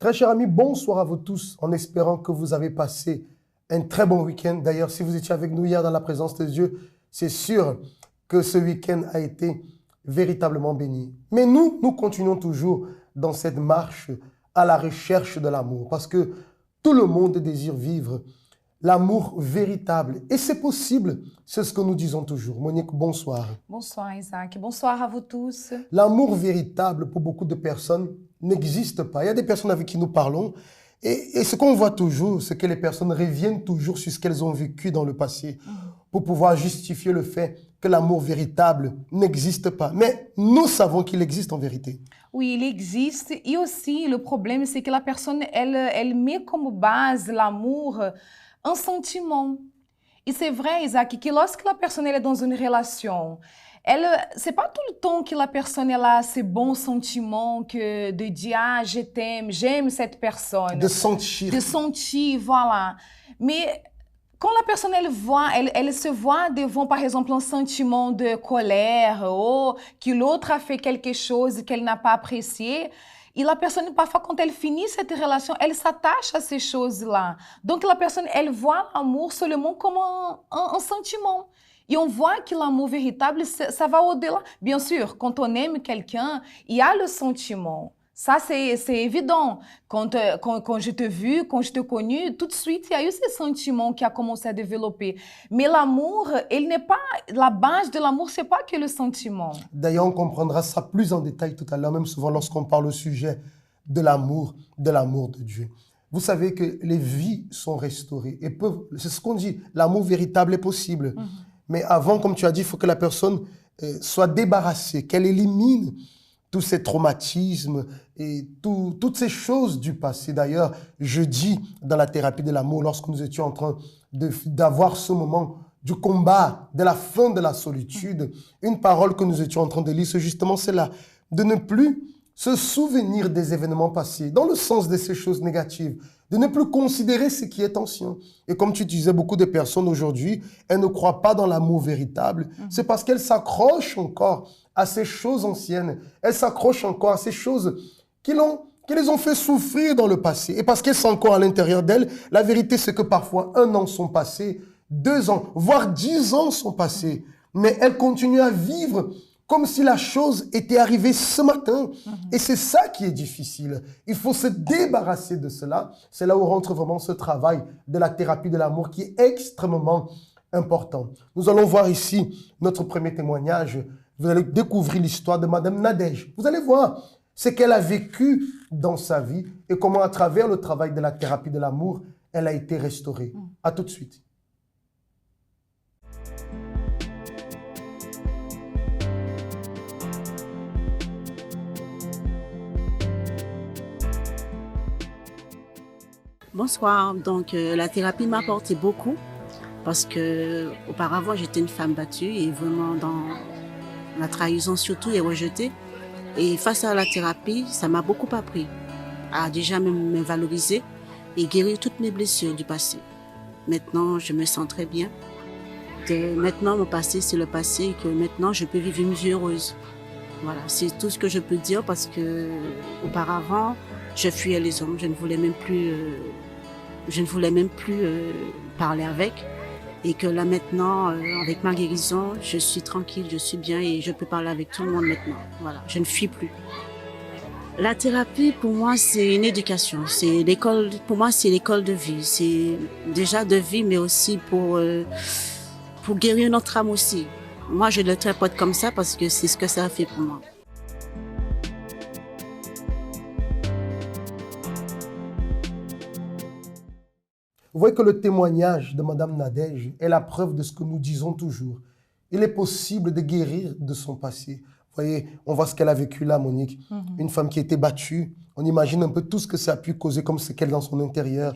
Très chers amis, bonsoir à vous tous, en espérant que vous avez passé un très bon week-end. D'ailleurs, si vous étiez avec nous hier dans la présence de Dieu, c'est sûr que ce week-end a été véritablement béni. Mais nous continuons toujours dans cette marche à la recherche de l'amour, parce que tout le monde désire vivre l'amour véritable. Et c'est possible, c'est ce que nous disons toujours. Monique, bonsoir. Bonsoir Isaac, bonsoir à vous tous. L'amour véritable pour beaucoup de personnes n'existe pas. Il y a des personnes avec qui nous parlons et ce qu'on voit toujours, c'est que les personnes reviennent toujours sur ce qu'elles ont vécu dans le passé pour pouvoir justifier le fait que l'amour véritable n'existe pas. Mais nous savons qu'il existe en vérité. Oui, il existe. Et aussi, le problème, c'est que la personne, elle met comme base l'amour un sentiment. Et c'est vrai, Isaac, que lorsque la personne elle est dans une relation, c'est pas tout le temps que la personne elle a ces bons sentiments que de dire ah je t'aime, j'aime cette personne. De sentir. De sentir, voilà. Mais quand la personne elle se voit devant par exemple un sentiment de colère ou que l'autre a fait quelque chose qu'elle n'a pas apprécié. Et la personne, parfois, quand elle finit cette relation, elle s'attache à ces choses-là. Donc, la personne, elle voit l'amour seulement comme un sentiment. Et on voit que l'amour véritable, ça va au-delà. Bien sûr, quand on aime quelqu'un, il y a le sentiment. Ça, c'est évident. Quand je t'ai vu, quand je t'ai connu, tout de suite, il y a eu ce sentiment qui a commencé à développer. Mais l'amour, il n'est pas... La base de l'amour, c'est pas que le sentiment. D'ailleurs, on comprendra ça plus en détail tout à l'heure, même souvent lorsqu'on parle au sujet de l'amour de Dieu. Vous savez que les vies sont restaurées et peuvent... C'est ce qu'on dit, l'amour véritable est possible. Mais avant, comme tu as dit, il faut que la personne soit débarrassée, qu'elle élimine tous ces traumatismes et toutes ces choses du passé. D'ailleurs, jeudi, dans la thérapie de l'amour, lorsque nous étions en train d'avoir ce moment du combat, de la fin de la solitude, une parole que nous étions en train de lire, c'est justement celle-là, de ne plus se souvenir des événements passés, dans le sens de ces choses négatives, de ne plus considérer ce qui est ancien. Et comme tu disais, beaucoup de personnes aujourd'hui, elles ne croient pas dans l'amour véritable. C'est parce qu'elles s'accrochent encore à ces choses anciennes. Elles s'accrochent encore à ces choses qui les ont fait souffrir dans le passé. Et parce qu'elles sont encore à l'intérieur d'elles, la vérité c'est que parfois 1 an sont passés, 2 ans, voire 10 ans sont passés. Mais elles continuent à vivre comme si la chose était arrivée ce matin. Et c'est ça qui est difficile. Il faut se débarrasser de cela. C'est là où rentre vraiment ce travail de la thérapie de l'amour qui est extrêmement important. Nous allons voir ici notre premier témoignage. Vous allez découvrir l'histoire de Madame Nadège. Vous allez voir ce qu'elle a vécu dans sa vie et comment à travers le travail de la thérapie de l'amour, elle a été restaurée. À tout de suite. Bonsoir. Donc, la thérapie m'a apporté beaucoup parce que auparavant j'étais une femme battue et vraiment dans la trahison surtout et rejetée. Et face à la thérapie, ça m'a beaucoup appris à déjà me valoriser et guérir toutes mes blessures du passé. Maintenant, je me sens très bien. Maintenant, mon passé, c'est le passé et que maintenant, je peux vivre une vie heureuse. Voilà, c'est tout ce que je peux dire parce que auparavant, je fuyais les hommes, je ne voulais même plus parler avec. Et que là maintenant, avec ma guérison, je suis tranquille, je suis bien et je peux parler avec tout le monde maintenant. Voilà, je ne fuis plus. La thérapie, pour moi, c'est une éducation. C'est l'école. Pour moi, c'est l'école de vie. C'est déjà de vie, mais aussi pour guérir notre âme aussi. Moi, je le interprète comme ça parce que c'est ce que ça a fait pour moi. Vous voyez que le témoignage de Madame Nadège est la preuve de ce que nous disons toujours. Il est possible de guérir de son passé. Vous voyez, on voit ce qu'elle a vécu là, Monique. Une femme qui a été battue. On imagine un peu tout ce que ça a pu causer comme séquelles dans son intérieur.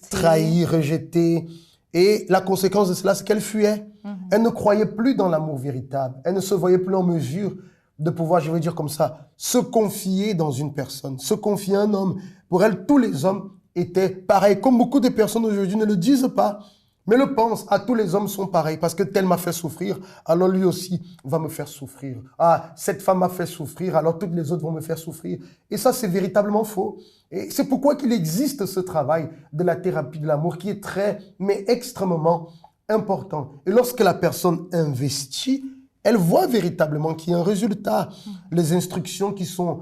Trahie, rejetée. Et la conséquence de cela, c'est qu'elle fuyait. Elle ne croyait plus dans l'amour véritable. Elle ne se voyait plus en mesure de pouvoir, je veux dire comme ça, se confier dans une personne, se confier à un homme. Pour elle, tous les hommes étaient pareils. Comme beaucoup de personnes aujourd'hui ne le disent pas. mais le pense, ah, tous les hommes sont pareils, parce que tel m'a fait souffrir, alors lui aussi va me faire souffrir. Ah, cette femme m'a fait souffrir, alors toutes les autres vont me faire souffrir. Et ça, c'est véritablement faux. Et c'est pourquoi qu'il existe ce travail de la thérapie de l'amour qui est très, mais extrêmement important. Et lorsque la personne investit, elle voit véritablement qu'il y a un résultat. Les instructions qui sont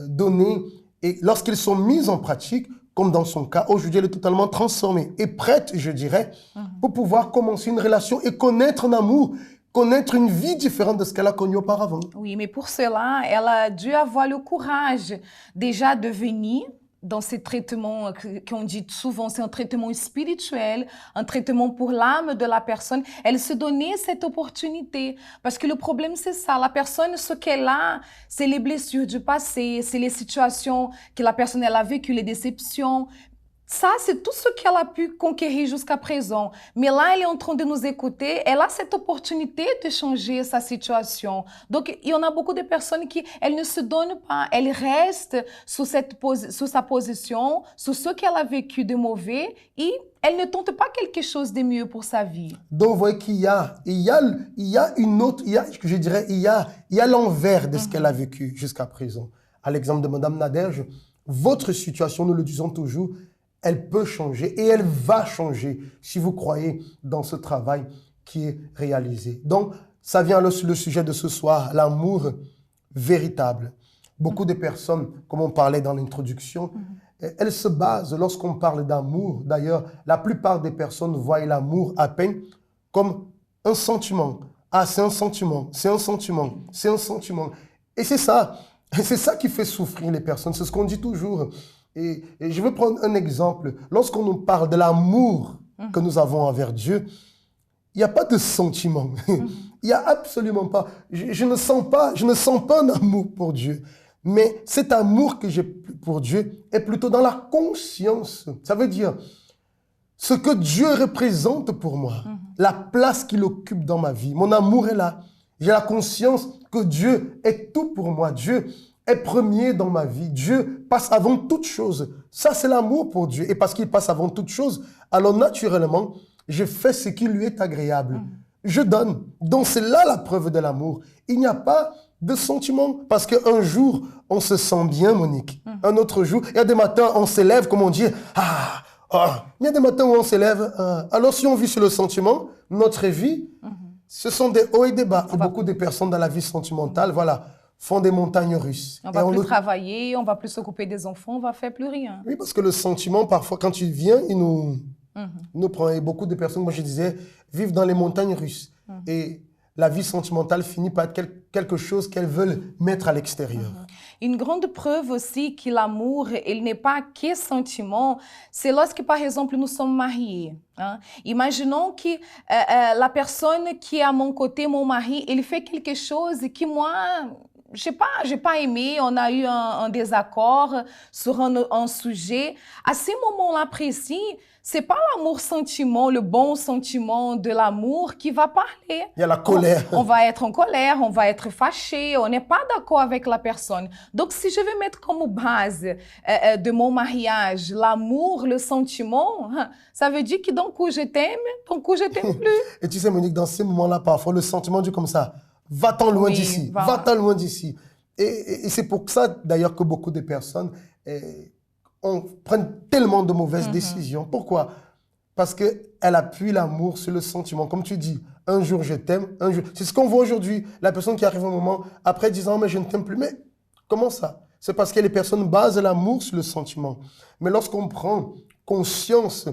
données, et lorsqu'elles sont mises en pratique, comme dans son cas, aujourd'hui, elle est totalement transformée et prête, je dirais, pour pouvoir commencer une relation et connaître un amour, connaître une vie différente de ce qu'elle a connu auparavant. Oui, mais pour cela, elle a dû avoir le courage déjà de venir dans ces traitements qu'on dit souvent, c'est un traitement spirituel, un traitement pour l'âme de la personne. Elle se donnait cette opportunité. Parce que le problème, c'est ça. La personne, ce qu'elle a, c'est les blessures du passé, c'est les situations que la personne elle a vécues, les déceptions. Ça, c'est tout ce qu'elle a pu conquérir jusqu'à présent. Mais là, elle est en train de nous écouter. Elle a cette opportunité de changer sa situation. Donc, il y en a beaucoup de personnes qui, elles ne se donnent pas. Elles restent sous sa position, sous ce qu'elle a vécu de mauvais et elle ne tente pas quelque chose de mieux pour sa vie. Donc, vous voyez qu'il y a une autre, je dirais, il y a l'envers de ce qu'elle a vécu jusqu'à présent. À l'exemple de Madame Nadège, votre situation, nous le disons toujours, elle peut changer et elle va changer si vous croyez dans ce travail qui est réalisé. Donc, ça vient le sujet de ce soir, l'amour véritable. Beaucoup de personnes, comme on parlait dans l'introduction, elles se basent, lorsqu'on parle d'amour, d'ailleurs, la plupart des personnes voient l'amour à peine comme un sentiment. Ah, c'est un sentiment, c'est un sentiment, c'est un sentiment. Et c'est ça qui fait souffrir les personnes, c'est ce qu'on dit toujours. Et je veux prendre un exemple. Lorsqu'on nous parle de l'amour que nous avons envers Dieu, il n'y a pas de sentiment. Il n'y a absolument pas. Je ne sens pas un amour pour Dieu. Mais cet amour que j'ai pour Dieu est plutôt dans la conscience. Ça veut dire ce que Dieu représente pour moi, la place qu'il occupe dans ma vie. Mon amour est là. J'ai la conscience que Dieu est tout pour moi. Dieu est premier dans ma vie. Dieu passe avant toute chose. Ça, c'est l'amour pour Dieu. Et parce qu'il passe avant toute chose, alors naturellement, je fais ce qui lui est agréable. Je donne. Donc, c'est là la preuve de l'amour. Il n'y a pas de sentiment. Parce qu'un jour, on se sent bien, Monique. Un autre jour, il y a des matins, on s'élève, comme on dit, il y a des matins où on s'élève. Alors, si on vit sur le sentiment, notre vie, ce sont des hauts et des bas. Et beaucoup de personnes dans la vie sentimentale, voilà, font des montagnes russes. On va plus travailler, on va plus s'occuper des enfants, on va faire plus rien. Oui, parce que le sentiment, parfois, quand il vient, il nous prend. Et beaucoup de personnes, moi je disais, vivent dans les montagnes russes. Et la vie sentimentale finit par être quelque chose qu'elles veulent mettre à l'extérieur. Une grande preuve aussi que l'amour, il n'est pas que sentiment, c'est lorsque, par exemple, nous sommes mariés. Hein? Imaginons que la personne qui est à mon côté, mon mari, il fait quelque chose que moi, j'ai pas aimé, on a eu un désaccord sur un sujet. À ce moment-là précis, c'est pas l'amour sentiment, le bon sentiment de l'amour qui va parler. Il y a la colère. On va être en colère, on va être fâché, on n'est pas d'accord avec la personne. Donc, si je vais mettre comme base de mon mariage l'amour, le sentiment, ça veut dire que d'un coup je t'aime, d'un coup je t'aime plus. Et tu sais, Monique, dans ces moments-là, parfois, le sentiment dit comme ça, va-t'en loin d'ici, va-t'en loin d'ici. Et c'est pour ça, d'ailleurs, que beaucoup de personnes prennent tellement de mauvaises décisions. Pourquoi? Parce qu'elle appuie l'amour sur le sentiment. Comme tu dis, un jour je t'aime, un jour... C'est ce qu'on voit aujourd'hui. La personne qui arrive au moment, après 10 ans, mais je ne t'aime plus. Mais comment ça? C'est parce que les personnes basent l'amour sur le sentiment. Mais lorsqu'on prend conscience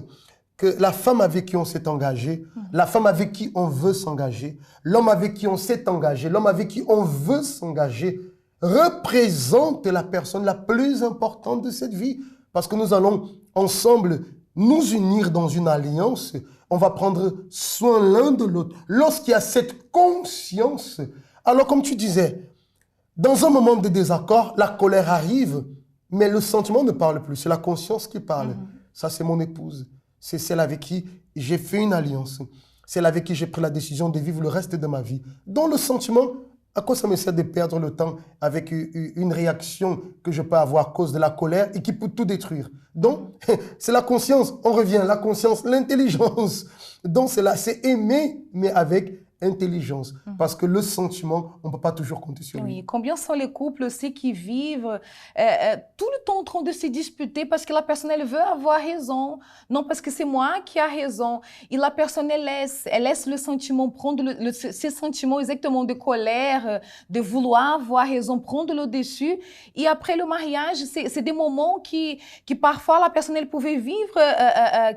que la femme avec qui on s'est engagé, la femme avec qui on veut s'engager, l'homme avec qui on s'est engagé, l'homme avec qui on veut s'engager, représente la personne la plus importante de cette vie. Parce que nous allons ensemble nous unir dans une alliance. On va prendre soin l'un de l'autre. Lorsqu'il y a cette conscience, alors comme tu disais, dans un moment de désaccord, la colère arrive, mais le sentiment ne parle plus. C'est la conscience qui parle. Ça, c'est mon épouse. C'est celle avec qui j'ai fait une alliance. Celle avec qui j'ai pris la décision de vivre le reste de ma vie. Dont le sentiment À quoi ça me sert de perdre le temps avec une réaction que je peux avoir à cause de la colère et qui peut tout détruire? Donc, c'est la conscience. On revient, la conscience, l'intelligence. Donc, c'est aimer, mais avec intelligence. Parce que le sentiment, on ne peut pas toujours compter sur lui. Oui, combien sont les couples aussi qui vivent tout le temps en train de se disputer parce que la personne, elle veut avoir raison. Non, parce que c'est moi qui a raison. Et la personne, elle laisse le sentiment prendre, ces sentiments exactement de colère, de vouloir avoir raison, prendre le dessus. Et après le mariage, c'est des moments qui parfois la personne, elle pouvait vivre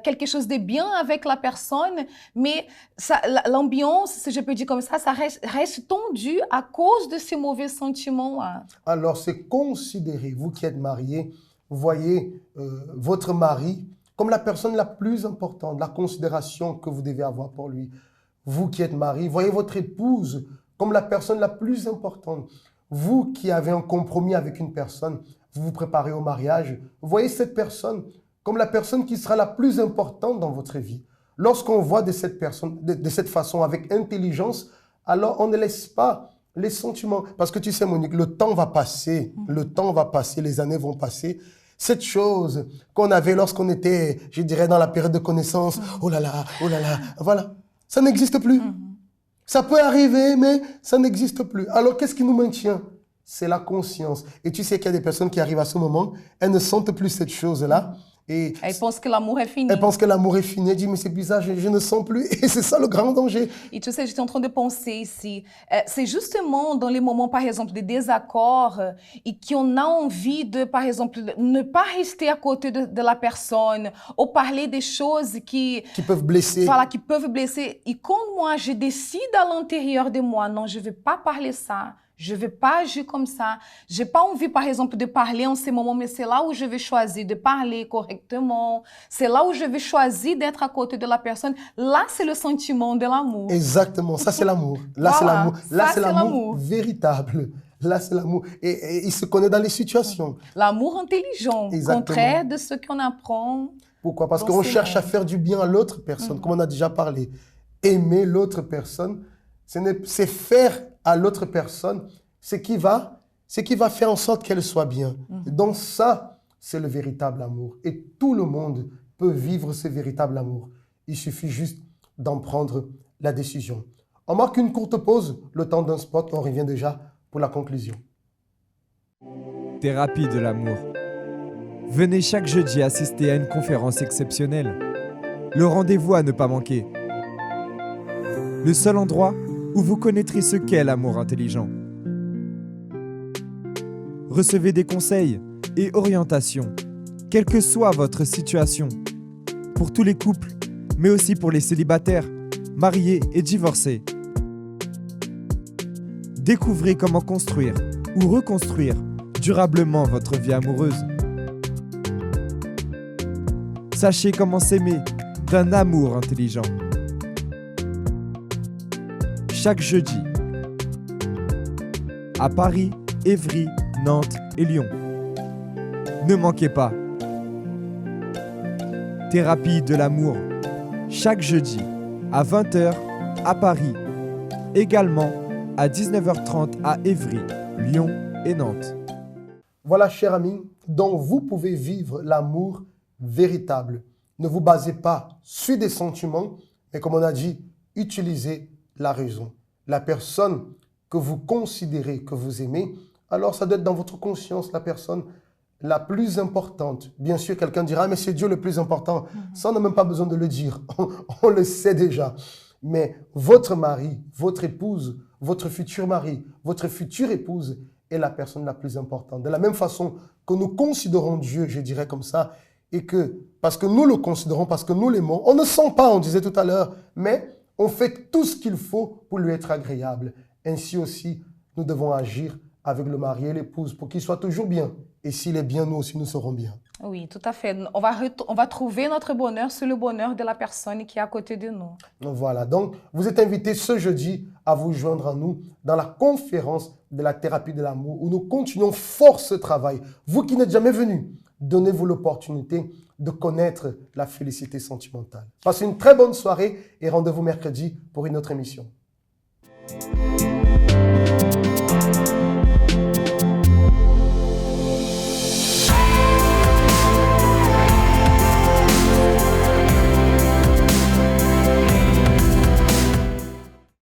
quelque chose de bien avec la personne, mais l'ambiance, si je peux dire comme ça reste tendu à cause de ces mauvais sentiments-là. Alors, c'est considérer, vous qui êtes mariés, vous voyez votre mari comme la personne la plus importante, la considération que vous devez avoir pour lui. Vous qui êtes mariés, voyez votre épouse comme la personne la plus importante. Vous qui avez un compromis avec une personne, vous vous préparez au mariage, voyez cette personne comme la personne qui sera la plus importante dans votre vie. Lorsqu'on voit de cette personne, de cette façon, avec intelligence, alors on ne laisse pas les sentiments. Parce que tu sais, Monique, le temps va passer, les années vont passer. Cette chose qu'on avait lorsqu'on était, je dirais, dans la période de connaissance, oh là là, voilà, ça n'existe plus. Ça peut arriver, mais ça n'existe plus. Alors, qu'est-ce qui nous maintient? C'est la conscience. Et tu sais qu'il y a des personnes qui arrivent à ce moment, elles ne sentent plus cette chose-là. Et elle pense que l'amour est fini. Elle pense que l'amour est fini. Elle dit, mais c'est bizarre, je ne sens plus. Et c'est ça le grand danger. Et tu sais, j'étais en train de penser ici. C'est justement dans les moments, par exemple, de désaccord et qu'on a envie de, par exemple, ne pas rester à côté de la personne ou parler des choses qui peuvent blesser. Voilà, qui peuvent blesser. Et quand moi, je décide à l'intérieur de moi, non, je ne vais pas parler ça. Je ne vais pas agir comme ça. Je n'ai pas envie, par exemple, de parler en ces moments, mais c'est là où je vais choisir de parler correctement. C'est là où je vais choisir d'être à côté de la personne. Là, c'est le sentiment de l'amour. Exactement, ça c'est l'amour. Là, voilà. c'est l'amour. Là, c'est l'amour l'amour véritable. Là, c'est l'amour. Et il se connaît dans les situations. L'amour intelligent, contraire de ce qu'on apprend. Pourquoi? Parce qu'on cherche à faire du bien à l'autre personne, comme on a déjà parlé. Aimer l'autre personne, c'est faire à l'autre personne ce qui va faire en sorte qu'elle soit bien. Donc ça, c'est le véritable amour. Et tout le monde peut vivre ce véritable amour. Il suffit juste d'en prendre la décision. On marque une courte pause, le temps d'un spot, on revient déjà pour la conclusion. Thérapie de l'amour. Venez chaque jeudi assister à une conférence exceptionnelle. Le rendez-vous à ne pas manquer. Le seul endroit où vous connaîtrez ce qu'est l'amour intelligent. Recevez des conseils et orientations, quelle que soit votre situation, pour tous les couples, mais aussi pour les célibataires, mariés et divorcés. Découvrez comment construire ou reconstruire durablement votre vie amoureuse. Sachez comment s'aimer d'un amour intelligent. Chaque jeudi, à Paris, Évry, Nantes et Lyon. Ne manquez pas. Thérapie de l'amour, chaque jeudi, à 20h, à Paris. Également, à 19h30 à Évry, Lyon et Nantes. Voilà, chers amis, dont vous pouvez vivre l'amour véritable. Ne vous basez pas sur des sentiments, mais comme on a dit, utilisez la raison. La personne que vous considérez, que vous aimez, alors ça doit être dans votre conscience la personne la plus importante. Bien sûr, quelqu'un dira, mais c'est Dieu le plus important. Ça, on n'a même pas besoin de le dire. On le sait déjà. Mais votre mari, votre épouse, votre futur mari, votre future épouse est la personne la plus importante. De la même façon que nous considérons Dieu, je dirais comme ça, et que, parce que nous le considérons, parce que nous l'aimons, on ne sent pas, on disait tout à l'heure, mais on fait tout ce qu'il faut pour lui être agréable. Ainsi aussi, nous devons agir avec le mari et l'épouse pour qu'il soit toujours bien. Et s'il est bien, nous aussi, nous serons bien. Oui, tout à fait. On va trouver notre bonheur sur le bonheur de la personne qui est à côté de nous. Voilà, donc vous êtes invités ce jeudi à vous joindre à nous dans la conférence de la thérapie de l'amour où nous continuons fort ce travail. Vous qui n'êtes jamais venus, donnez-vous l'opportunité de connaître la félicité sentimentale. Passez une très bonne soirée et rendez-vous mercredi pour une autre émission.